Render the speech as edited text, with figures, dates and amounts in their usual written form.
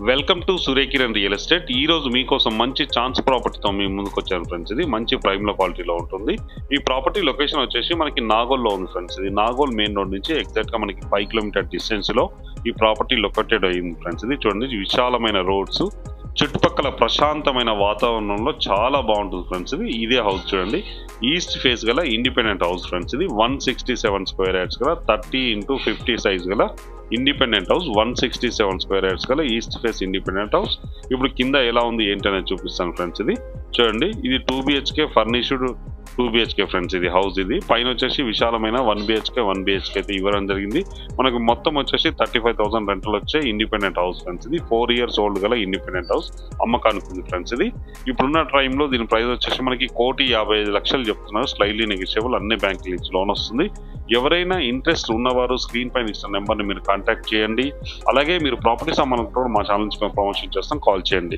Welcome to Surya Kiran real estate. ఈ రోజు మీకోసం మంచి ఛాన్స్ ప్రాపర్టీతో మీ ముందుకు వచ్చాను ఫ్రెండ్స్. ఇది మంచి ప్రైమ్ లో క్వాలిటీలో ఉంటుంది. ఈ ప్రాపర్టీ లొకేషన్ వచ్చేసి మనకి నాగోల్లో ఉంది ఫ్రెండ్స్. ఇది నాగోల్ మెయిన్ రోడ్ నుంచి ఎగ్జాక్ట్ గా మనకి 5 కిలోమీటర్ డిస్టెన్స్ లో ఈ ప్రాపర్టీ లొకేటెడ్ అయింది ఫ్రెండ్స్. ఇది చూడండి, విశాలమైన రోడ్స్, చుట్టుపక్కల ప్రశాంతమైన వాతావరణంలో చాలా బాగుంటుంది ఫ్రెండ్స్. ఇదే హౌస్ చూడండి, ఈస్ట్ ఫేస్ గల ఇండిపెండెంట్ హౌస్ ఫ్రెండ్స్. ఇది 167 స్క్వేర్ యార్డ్స్ గల 30x50 సైజ్ గల ఇండిపెండెంట్ హౌస్. 167 స్క్వేర్ యార్డ్స్ గల ఈస్ట్ ఫేస్ ఇండిపెండెంట్ హౌస్. ఇప్పుడు కింద ఎలా ఉంది ఏంటి అనేది చూపిస్తాను ఫ్రెండ్స్. ఇది చూడండి, ఇది 2 BHK ఫర్నిష్డ్ 2 BHK ఫ్రెండ్స్. ఇది హౌస్. ఇది పైన వచ్చేసి విశాలమైన 1 BHK అయితే ఇవ్వడం జరిగింది. మనకు మొత్తం వచ్చేసి 35,000 రెంటల్ వచ్చే ఇండిపెండెంట్ హౌస్ ఫ్రెండ్స్. ఇది 4 years ఓల్డ్ గల ఇండిపెండెంట్ హౌస్ అమ్మకానికి ఉంది ఫ్రెండ్స్. ఇది ఇప్పుడున్న టైంలో దీని ప్రైస్ వచ్చేసి మనకి 1,55,00,000 చెప్తున్నారు. స్లైడ్లీ నెగిషియబుల్, అన్ని బ్యాంకుల నుంచి లోన్ వస్తుంది. ఎవరైనా ఇంట్రెస్ట్ ఉన్నవారు స్క్రీన్ పైన ఇస్తున్న నెంబర్ని మీరు కాంటాక్ట్ చేయండి. అలాగే మీరు ప్రాపర్టీ సంబంధించిన మా ఛానల్ నుంచి మేము ప్రమోషన్ చేస్తాం, కాల్ చేయండి.